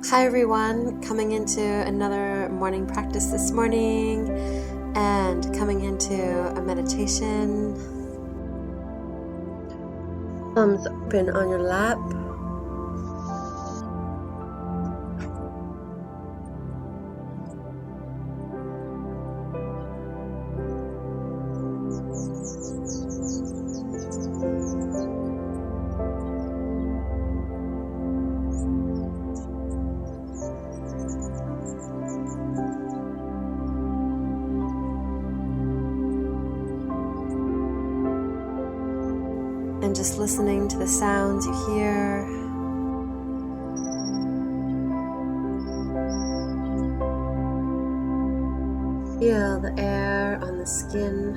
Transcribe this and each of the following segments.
Hi everyone, coming into another morning practice this morning and coming into a meditation. Palms open on your lap. And just listening to the sounds you hear. Feel the air on the skin.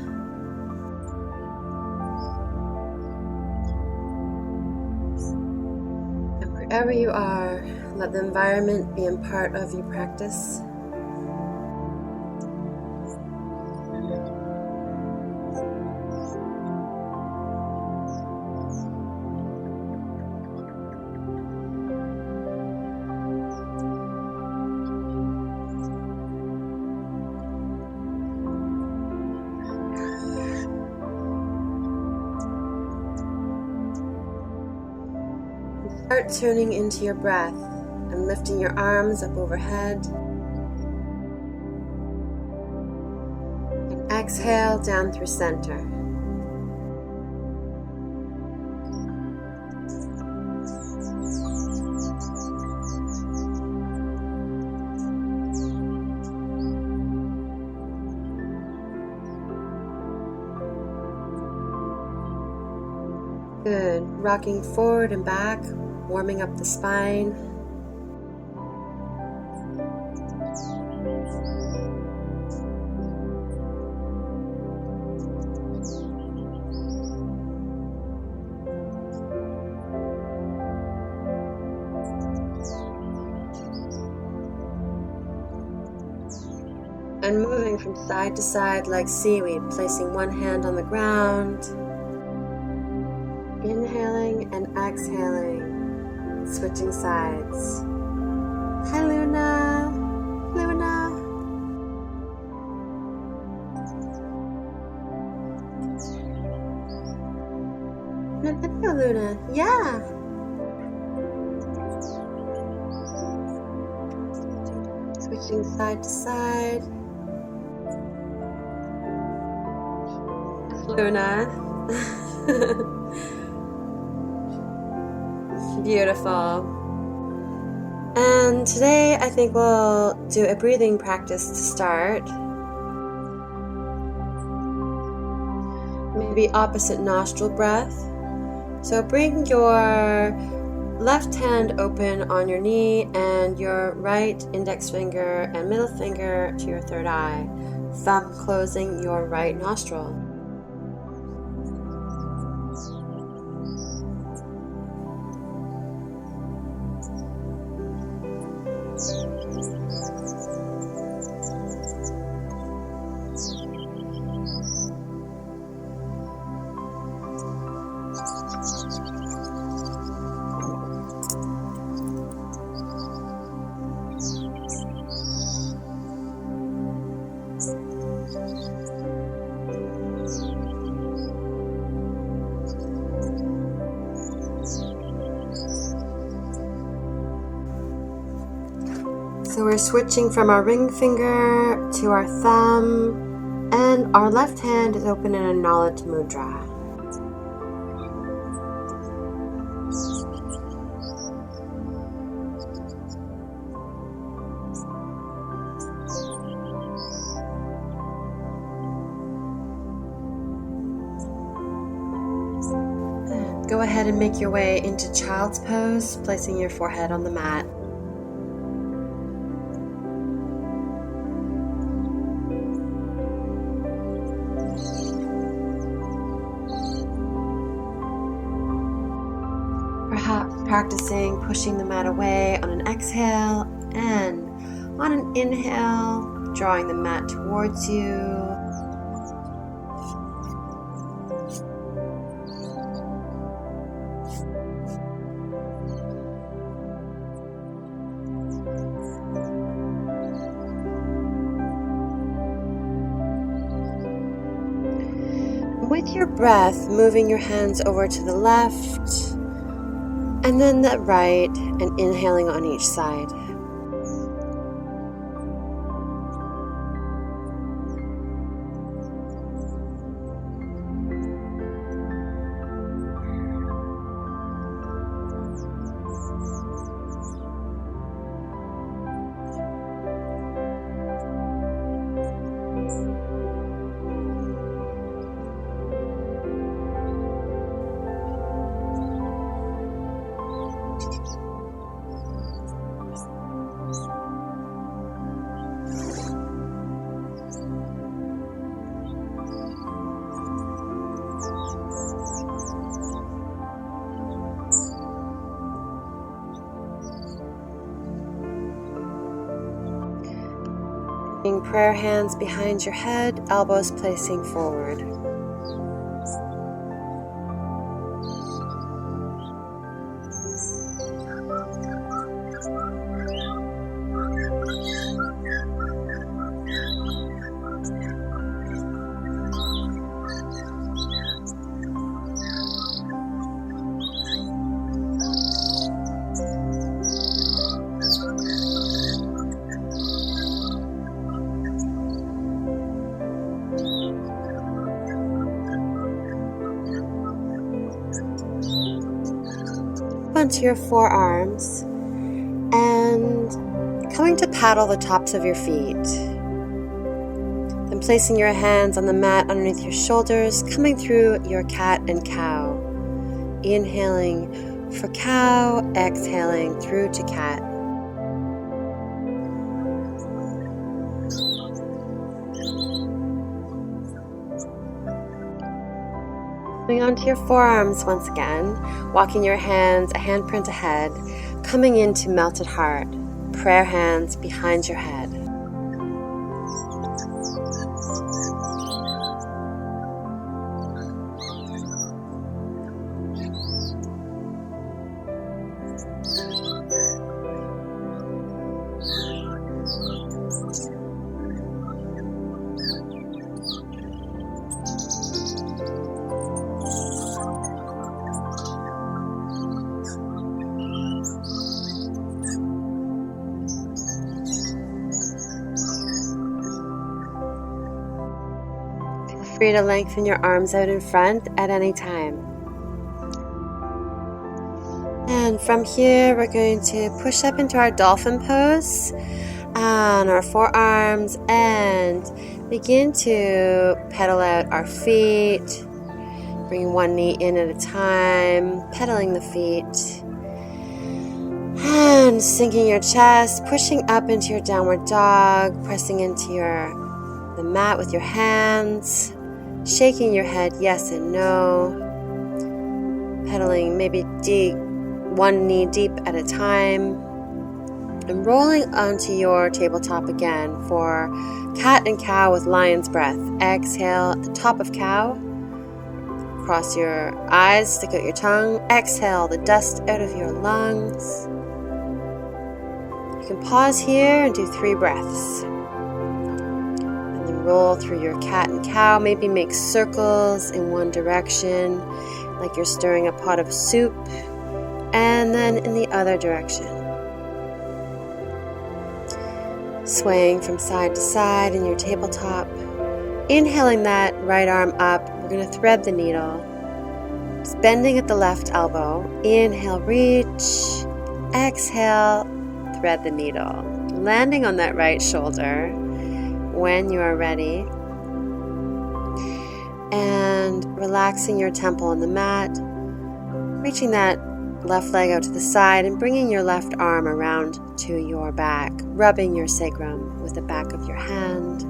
And wherever you are, let the environment be a part of your practice. Start tuning into your breath and lifting your arms up overhead. And exhale down through center. Good. Rocking forward and back. Warming up the spine. And moving from side to side like seaweed, placing one hand on the ground. Inhaling and exhaling. Switching sides. Hi Luna! Luna! No video, Luna. Yeah! Switching side to side. Luna. Beautiful. And today I think we'll do a breathing practice to start. Maybe opposite nostril breath. So bring your left hand open on your knee and your right index finger and middle finger to your third eye. Thumb closing your right nostril. So we're switching from our ring finger to our thumb, and our left hand is open in a knowledge mudra. Go ahead and make your way into child's pose, placing your forehead on the mat. Perhaps practicing pushing the mat away on an exhale, and on an inhale, drawing the mat towards you. with your breath, moving your hands over to the left and then the right, and inhaling on each side. Prayer hands behind your head, elbows placing forward. Onto your forearms and coming to paddle the tops of your feet. Then placing your hands on the mat underneath your shoulders, coming through your cat and cow. Inhaling for cow, exhaling through to cat. Coming onto your forearms once again, walking your hands a handprint ahead, coming into melted heart, prayer hands behind your head. Free to lengthen your arms out in front at any time. And from here, we're going to push up into our dolphin pose on our forearms and begin to pedal out our feet. Bring one knee in at a time, pedaling the feet. And sinking your chest, pushing up into your downward dog, pressing into the mat with your hands. Shaking your head yes and no, pedaling maybe deep, one knee deep at a time, and rolling onto your tabletop again for cat and cow with lion's breath. Exhale at the top of cow, cross your eyes, stick out your tongue, exhale the dust out of your lungs. You can pause here and do 3 breaths. Roll through your cat and cow, maybe make circles in one direction, like you're stirring a pot of soup, and then in the other direction. Swaying from side to side in your tabletop. Inhaling that right arm up, we're going to thread the needle. Just bending at the left elbow. Inhale, reach. Exhale, thread the needle. Landing on that right shoulder when you are ready, and relaxing your temple on the mat, reaching that left leg out to the side and bringing your left arm around to your back, rubbing your sacrum with the back of your hand.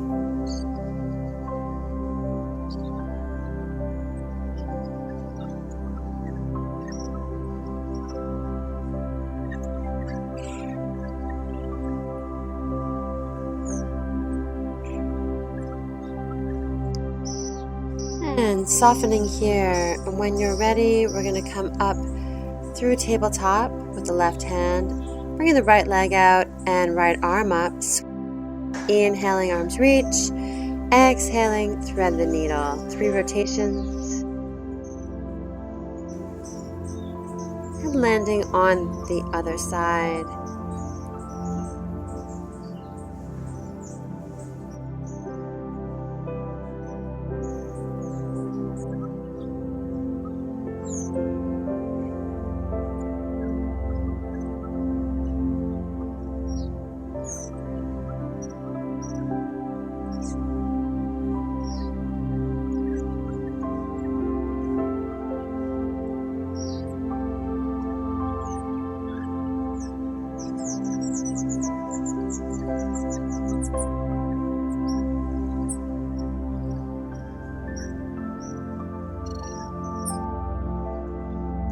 And softening here, and when you're ready, we're going to come up through tabletop with the left hand, bringing the right leg out and right arm up. Inhaling, arms reach. Exhaling, thread the needle. 3 rotations. and landing on the other side.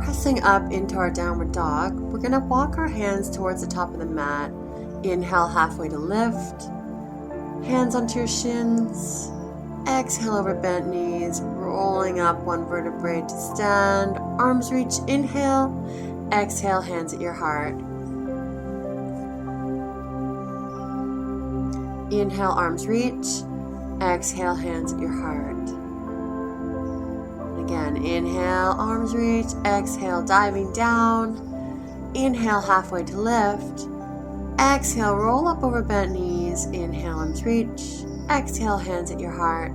Pressing up into our downward dog, we're going to walk our hands towards the top of the mat. Inhale halfway to lift. Hands onto your shins. Exhale over bent knees, rolling up one vertebrae to stand. Arms reach, inhale. Exhale, hands at your heart. Inhale, arms reach. Exhale, hands at your heart. Again, inhale, arms reach. Exhale, diving down. Inhale, halfway to lift. Exhale, roll up over bent knees. Inhale, arms reach. Exhale, hands at your heart.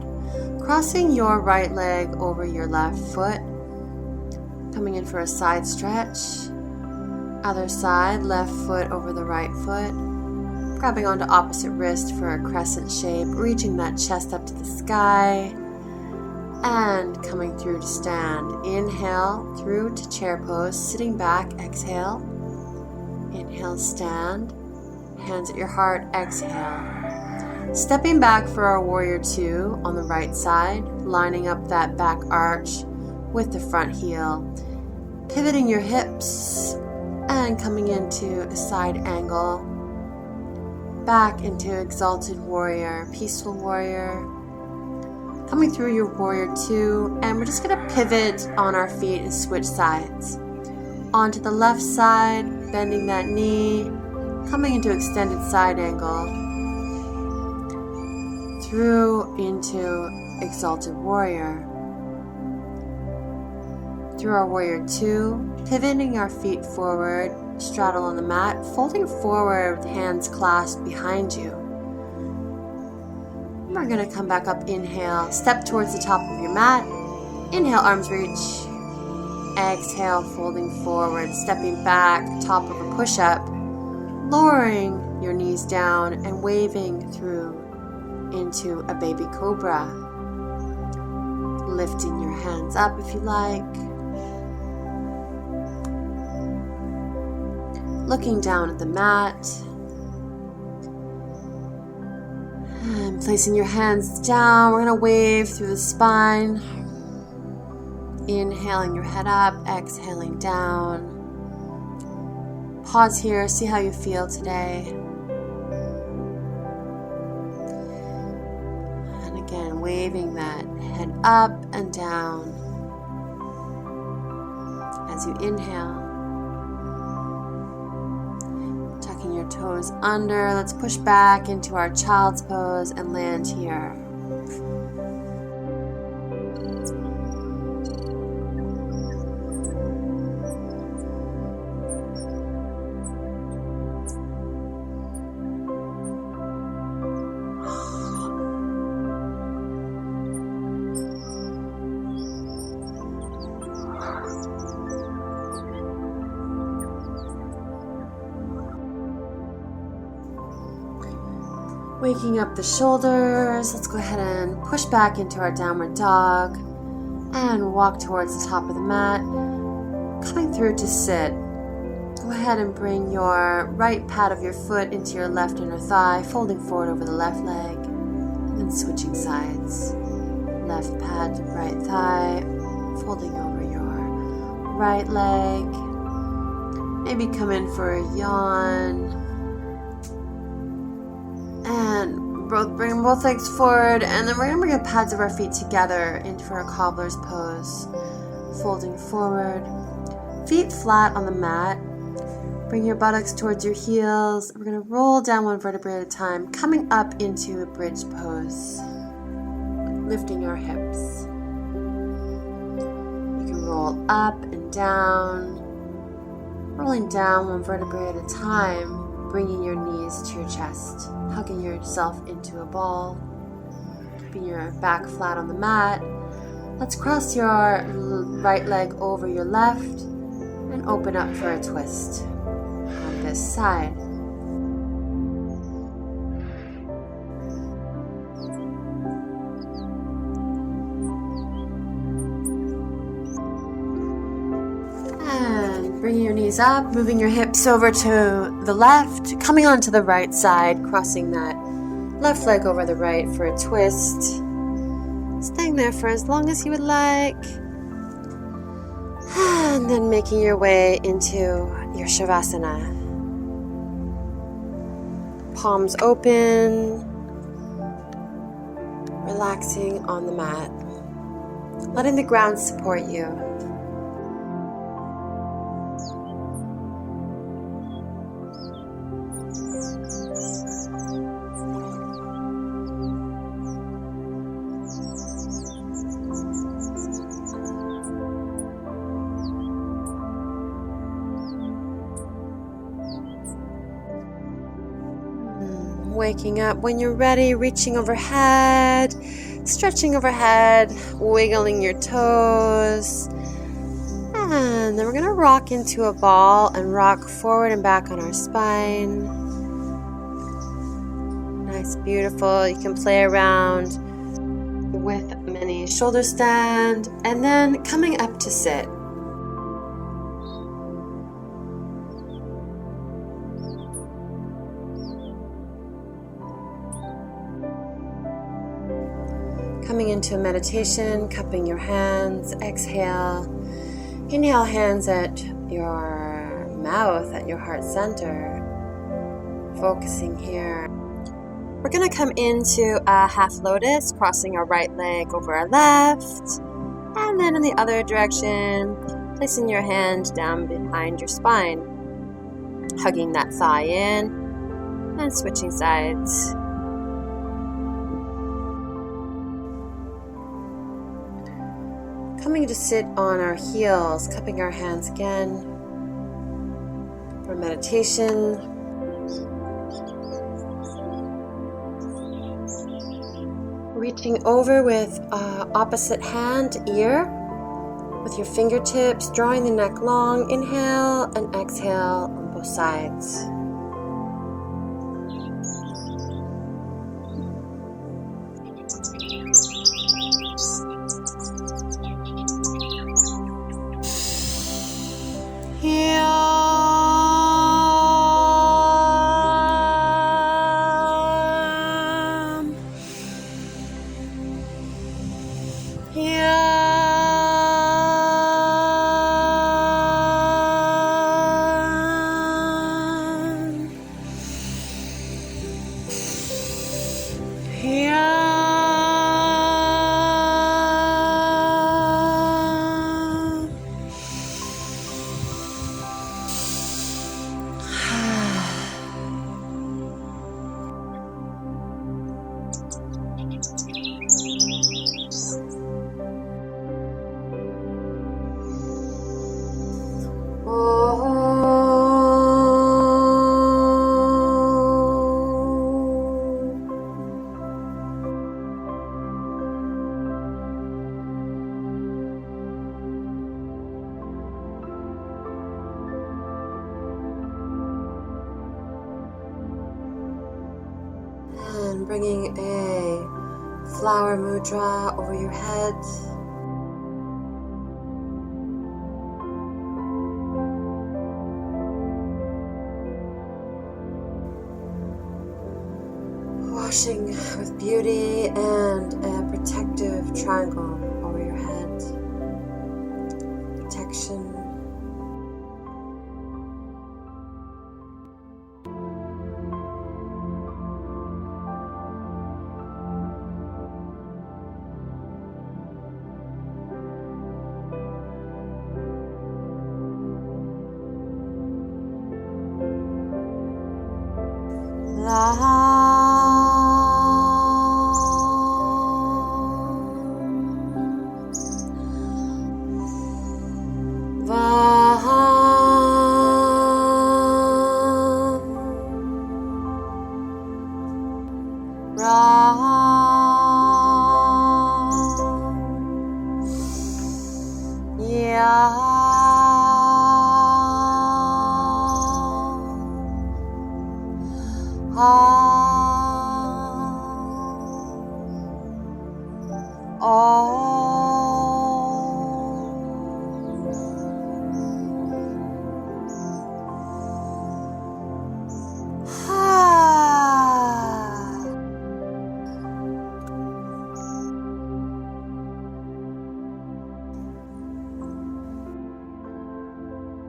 Crossing your right leg over your left foot. Coming in for a side stretch. Other side, left foot over the right foot. Grabbing onto opposite wrist for a crescent shape, reaching that chest up to the sky. And coming through to stand. Inhale through to chair pose, sitting back, exhale. Inhale, stand. Hands at your heart, exhale. Stepping back for our warrior two on the right side, lining up that back arch with the front heel. Pivoting your hips and coming into a side angle. Back into exalted warrior, peaceful warrior. Coming through your warrior two, and we're just going to pivot on our feet and switch sides. Onto the left side, bending that knee, coming into extended side angle. Through into exalted warrior. Through our warrior two, pivoting our feet forward, straddle on the mat, folding forward with hands clasped behind you. We're going to come back up, inhale, step towards the top of your mat. Inhale, arms reach. Exhale, folding forward, stepping back, top of a push-up. Lowering your knees down and waving through into a baby cobra. Lifting your hands up if you like. Looking down at the mat. And placing your hands down, we're going to wave through the spine. Inhaling your head up, exhaling down. Pause here, see how you feel today. And again, waving that head up and down as you inhale. Your toes under. Let's push back into our child's pose and land here. Waking up the shoulders, let's go ahead and push back into our downward dog and walk towards the top of the mat. Coming through to sit. Go ahead and bring your right pad of your foot into your left inner thigh, folding forward over the left leg, and then switching sides. Left pad to right thigh, folding over your right leg. Maybe come in for a yawn. And bring both legs forward, and then we're going to bring the pads of our feet together into our cobbler's pose. Folding forward, feet flat on the mat. Bring your buttocks towards your heels. We're going to roll down one vertebrae at a time, coming up into a bridge pose. Lifting our hips. You can roll up and down, Rolling down one vertebrae at a time, bringing your knees to your chest, hugging yourself into a ball, keeping your back flat on the mat. Let's cross your right leg over your left and open up for a twist on this side. And bringing your knees up, moving your hips over to the left, coming onto the right side, crossing that left leg over the right for a twist. Staying there for as long as you would like. And then making your way into your Shavasana. Palms open, relaxing on the mat, letting the ground support you. Waking up when you're ready, reaching overhead, stretching overhead, wiggling your toes. And then we're going to rock into a ball and rock forward and back on our spine. Nice, beautiful. You can play around with a mini shoulder stand and then coming up to sit. Coming into a meditation, cupping your hands, exhale. Inhale, hands at your mouth, at your heart center. Focusing here. We're going to come into a half lotus, crossing our right leg over our left. And then in the other direction, placing your hand down behind your spine. Hugging that thigh in and switching sides. Coming to sit on our heels, cupping our hands again for meditation. Reaching over with opposite hand, ear, with your fingertips, drawing the neck long. Inhale and exhale on both sides. And bringing a flower mudra over your head. Washing with beauty and a protective triangle over your head. Protection.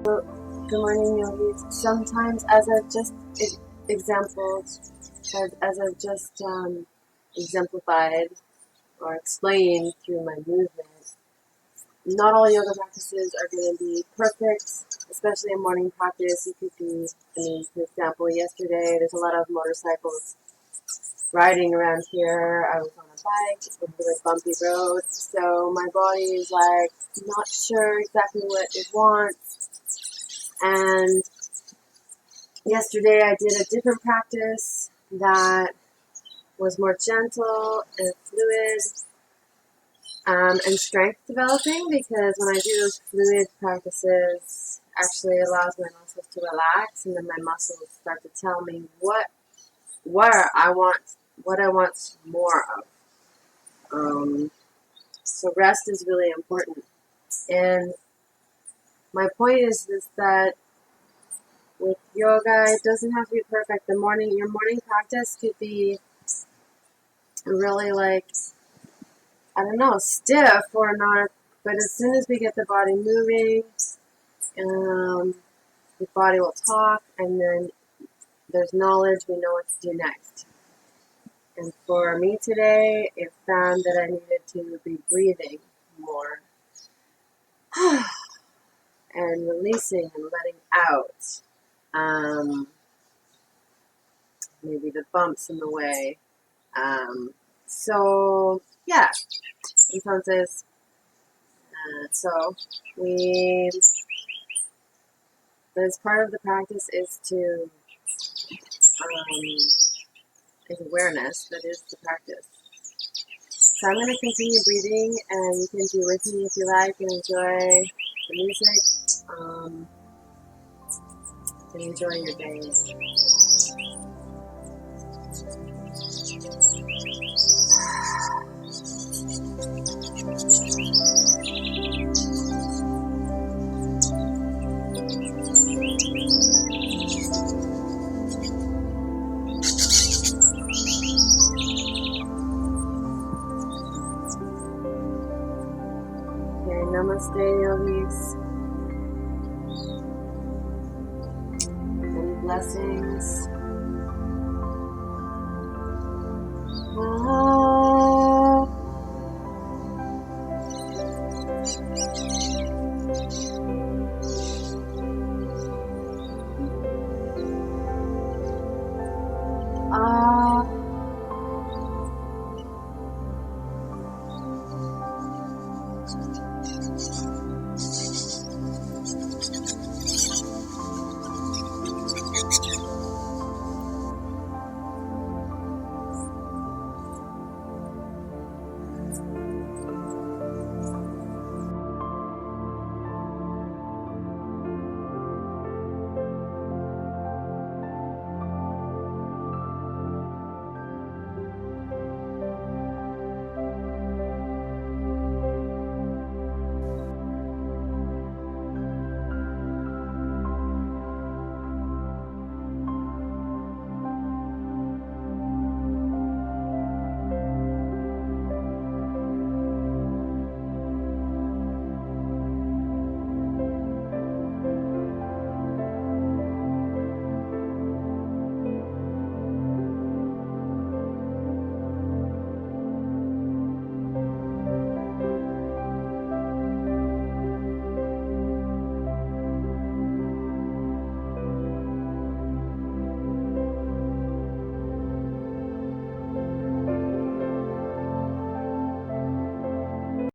Good morning, yogis. Sometimes, as I've just exemplified or explained through my movement, not all yoga practices are going to be perfect, especially in morning practice. You could be, for example, yesterday there's a lot of motorcycles riding around here. I was on a bike, it's a really bumpy road, so my body is like not sure exactly what it wants. And yesterday I did a different practice that was more gentle and fluid and strength developing, because when I do those fluid practices, actually allows my muscles to relax, and then my muscles start to tell me what I want more of. So rest is really important. And my point is that with yoga, it doesn't have to be perfect. Your morning practice could be really stiff or not. But as soon as we get the body moving, the body will talk, and then there's knowledge. We know what to do next. And for me today, it found that I needed to be breathing more and releasing and letting out. Maybe the bumps in the way. So yeah, entonces, this part of the practice is is awareness. That is the practice. So I'm going to continue breathing, and you can do with me if you like, and enjoy the music, and enjoy your day. Okay, namaste, yogis. Many blessings.